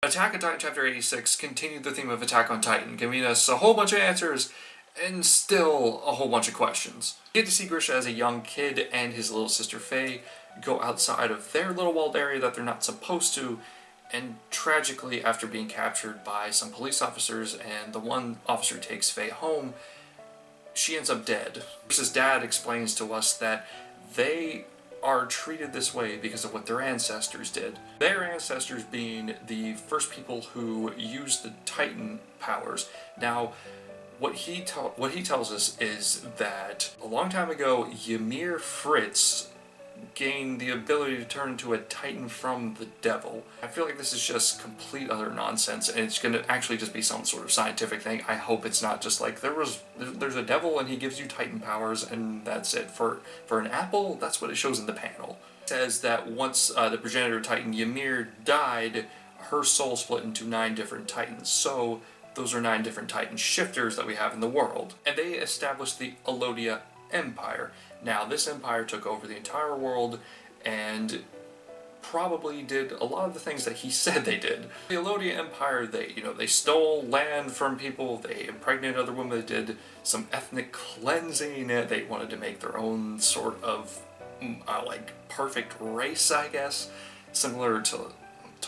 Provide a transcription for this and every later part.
Attack on Titan Chapter 86 continued the theme of Attack on Titan, giving us a whole bunch of answers and still a whole bunch of questions. You get to see Grisha as a young kid and his little sister Faye go outside of their little walled area that they're not supposed to, and tragically, after being captured by some police officers and the one officer takes Faye home, she ends up dead. Grisha's dad explains to us that they are treated this way because of what their ancestors did. Their ancestors being the first people who used the Titan powers. Now, what he tells us is that a long time ago, Ymir Fritz gained the ability to turn into a Titan from the devil. I feel like this is just complete utter nonsense, and it's gonna actually just be some sort of scientific thing. I hope it's not just like there's a devil and he gives you Titan powers and that's it. For an apple, that's what it shows in the panel. It says that once the progenitor Titan Ymir died, her soul split into 9 different Titans. So those are 9 different Titan shifters that we have in the world. And they established the Elodia Empire. Now, this empire took over the entire world and probably did a lot of the things that he said they did. The Elodia Empire, they stole land from people, they impregnated other women, they did some ethnic cleansing, they wanted to make their own sort of, perfect race, I guess, similar to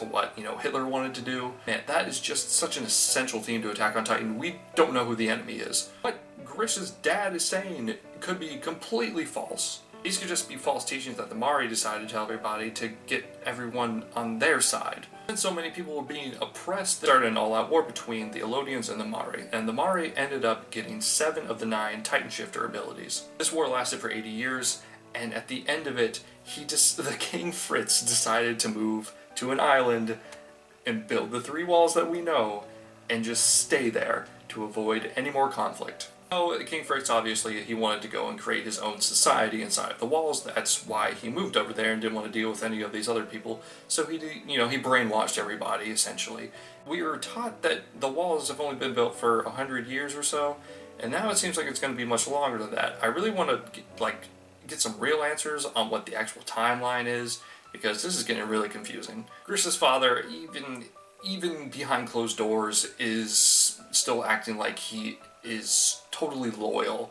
what, Hitler wanted to do. Man, that is just such an essential theme to Attack on Titan. We don't know who the enemy is. What Grisha's dad is saying could be completely false. These could just be false teachings that the Mari decided to tell everybody to get everyone on their side. Since so many people were being oppressed, there started an all-out war between the Elodians and the Mari, and the Mari ended up getting 7 of the 9 Titan Shifter abilities. This war lasted for 80 years, and at the end of it, the King Fritz decided to move to an island and build the 3 walls that we know and just stay there to avoid any more conflict. So King Fritz, obviously, he wanted to go and create his own society inside of the walls. That's why he moved over there and didn't want to deal with any of these other people. So he brainwashed everybody, essentially. We were taught that the walls have only been built for 100 years or so, and now it seems like it's going to be much longer than that. I really want to get some real answers on what the actual timeline is, because this is getting really confusing. Grisha's father, even behind closed doors, is still acting like he is totally loyal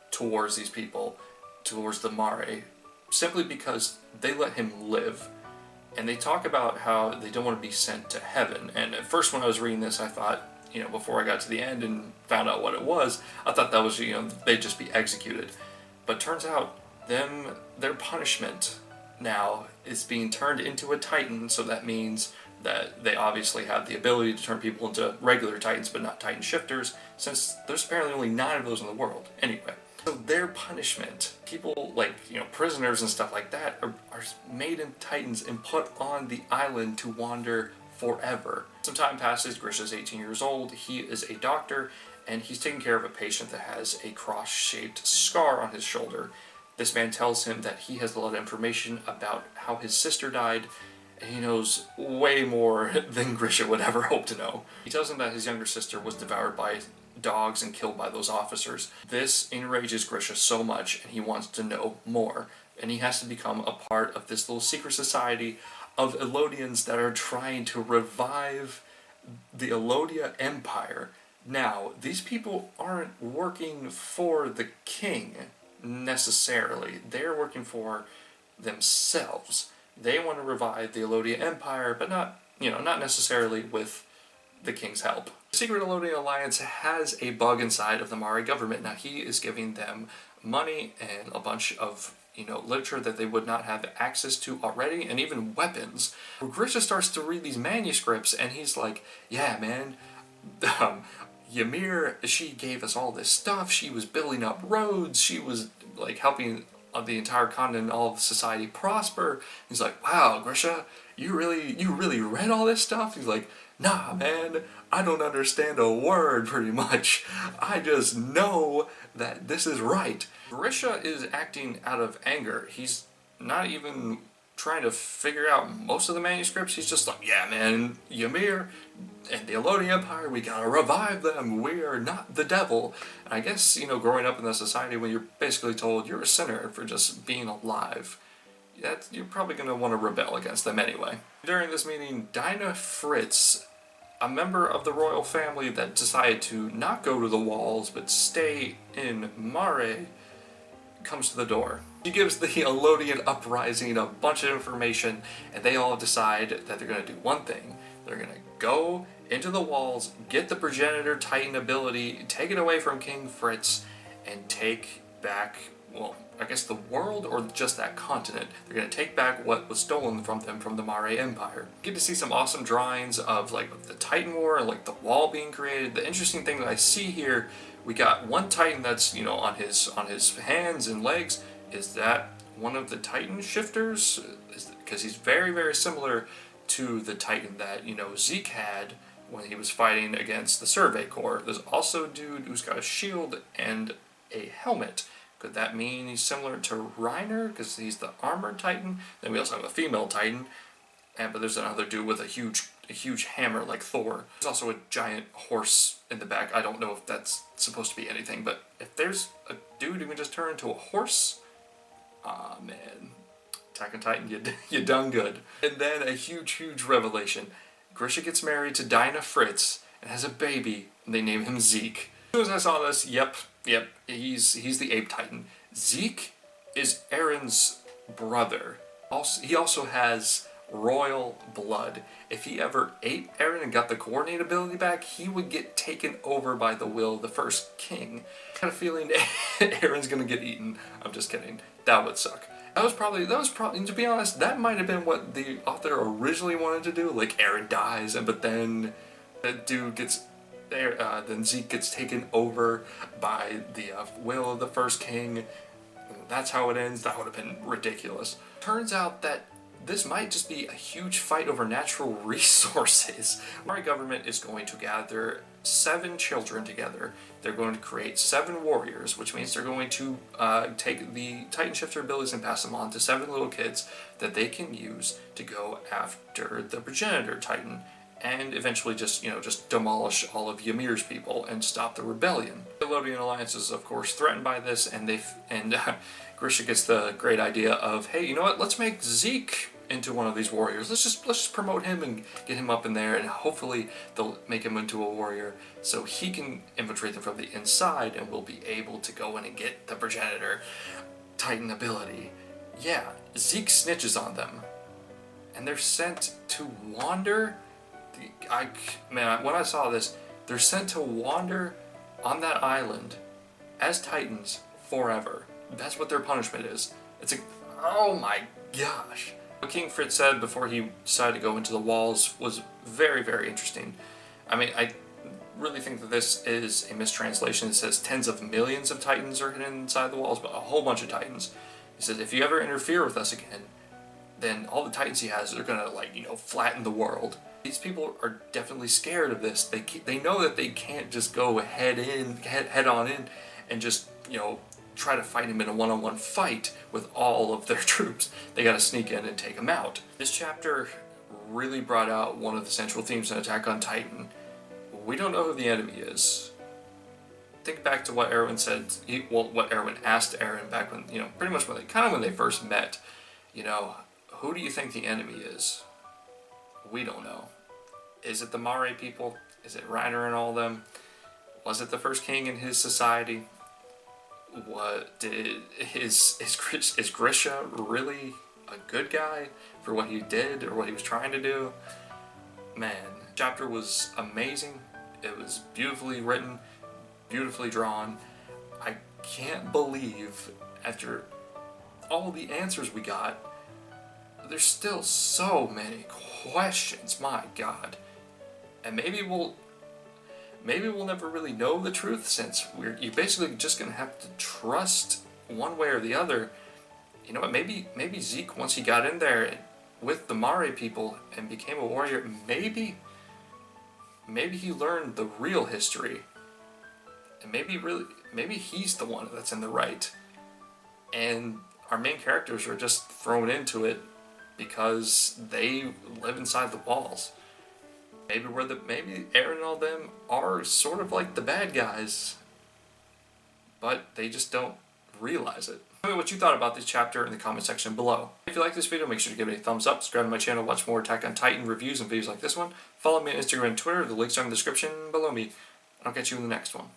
towards these people, towards the Mare, simply because they let him live. And they talk about how they don't want to be sent to heaven. And at first when I was reading this, I thought, before I got to the end and found out what it was, I thought that was, they'd just be executed. But turns out, their punishment now is being turned into a Titan, so that means that they obviously have the ability to turn people into regular Titans, but not Titan shifters, since there's apparently only 9 of those in the world. Anyway, so their punishment, people like, prisoners and stuff like that, are made into Titans and put on the island to wander forever. Some time passes, Grisha's 18 years old, he is a doctor, and he's taking care of a patient that has a cross-shaped scar on his shoulder. This man tells him that he has a lot of information about how his sister died, and he knows way more than Grisha would ever hope to know. He tells him that his younger sister was devoured by dogs and killed by those officers. This enrages Grisha so much, and he wants to know more. And he has to become a part of this little secret society of Elodians that are trying to revive the Elodia Empire. Now, these people aren't working for the king, necessarily. They're working for themselves. They want to revive the Elodia Empire, but not necessarily with the king's help. The Secret Elodia Alliance has a bug inside of the Mari government. Now, he is giving them money and a bunch of, literature that they would not have access to already, and even weapons. Grisha starts to read these manuscripts, and he's like, yeah, man, Ymir, she gave us all this stuff, she was building up roads, she was, helping the entire continent and all of society prosper. He's like, wow, Grisha, you really read all this stuff? He's like, nah, man, I don't understand a word, pretty much. I just know that this is right. Grisha is acting out of anger. He's not even trying to figure out most of the manuscripts. He's just like, yeah, man, Ymir and the Elodia Empire, we gotta revive them. We are not the devil. And I guess, growing up in the society when you're basically told you're a sinner for just being alive, you're probably gonna want to rebel against them anyway. During this meeting, Dinah Fritz, a member of the royal family that decided to not go to the walls but stay in Mare, comes to the door. She gives the Elodian uprising a bunch of information, and they all decide that they're going to do one thing. They're going to go into the walls, get the progenitor titan ability, take it away from King Fritz, and take back, well, I guess the world or just that continent. They're going to take back what was stolen from them from the Mare Empire. You get to see some awesome drawings of like the Titan War and like the wall being created. The interesting thing that I see here, we got one Titan that's, you know, on his hands and legs. Is that one of the Titan shifters? Because he's very, very similar to the Titan that, you know, Zeke had when he was fighting against the Survey Corps. There's also a dude who's got a shield and a helmet. Could that mean he's similar to Reiner because he's the armored Titan? Then we also have a female Titan, but there's another dude with a huge hammer like Thor. There's also a giant horse in the back. I don't know if that's supposed to be anything, but if there's a dude who can just turn into a horse, ah man, Attack on Titan, you done good. And then a huge revelation. Grisha gets married to Dinah Fritz and has a baby, and they name him Zeke. As soon as I saw this, yep, he's the Ape Titan. Zeke is Aaron's brother. He also has royal blood. If he ever ate Aaron and got the coordinate ability back, he would get taken over by the will of the first king. I got a feeling Aaron's gonna get eaten. I'm just kidding. That would suck. That was probably, to be honest, that might have been what the author originally wanted to do. Like, Aaron dies, but then that dude gets, then Zeke gets taken over by the will of the first king. That's how it ends. That would have been ridiculous. Turns out that this might just be a huge fight over natural resources. Our government is going to gather 7 children together. They're going to create 7 warriors, which means they're going to take the Titan Shifter abilities and pass them on to 7 little kids that they can use to go after the progenitor Titan and eventually just demolish all of Ymir's people and stop the rebellion. The Elodian Alliance is of course threatened by this, and Grisha gets the great idea of, hey, you know what? Let's make Zeke into one of these warriors. Let's just promote him and get him up in there, and hopefully they'll make him into a warrior so he can infiltrate them from the inside, and we'll be able to go in and get the progenitor Titan ability. Yeah, Zeke snitches on them, and they're sent to wander. When I saw this, they're sent to wander on that island as Titans forever. That's what their punishment is. It's like, oh my gosh. What King Fritz said before he decided to go into the walls was very, very interesting. I mean, I really think that this is a mistranslation. It says tens of millions of Titans are hidden inside the walls, but a whole bunch of Titans. He says, if you ever interfere with us again, then all the Titans he has are gonna, like, you know, flatten the world. These people are definitely scared of this. They know that they can't just go head on in and just, you know, try to fight him in a one-on-one fight with all of their troops. They gotta sneak in and take him out. This chapter really brought out one of the central themes in Attack on Titan. We don't know who the enemy is. Think back to what Erwin said, what Erwin asked Eren back when, you know, pretty much when they first met. You know, who do you think the enemy is? We don't know. Is it the Mare people? Is it Reiner and all of them? Was it the first king and his society? Is Grisha really a good guy for what he did or what he was trying to do? Man, the chapter was amazing. It was beautifully written, beautifully drawn. I can't believe after all the answers we got, there's still so many questions, my god. And maybe we'll never really know the truth, since you're basically just gonna have to trust one way or the other. You know what, maybe Zeke, once he got in there with the Mare people and became a warrior, maybe he learned the real history. And maybe he's the one that's in the right. And our main characters are just thrown into it because they live inside the walls. Maybe Eren and all them are sort of like the bad guys, but they just don't realize it. Tell me what you thought about this chapter in the comment section below. If you like this video, make sure to give it a thumbs up, subscribe to my channel, watch more Attack on Titan reviews and videos like this one. Follow me on Instagram and Twitter, the links are in the description below me. I'll catch you in the next one.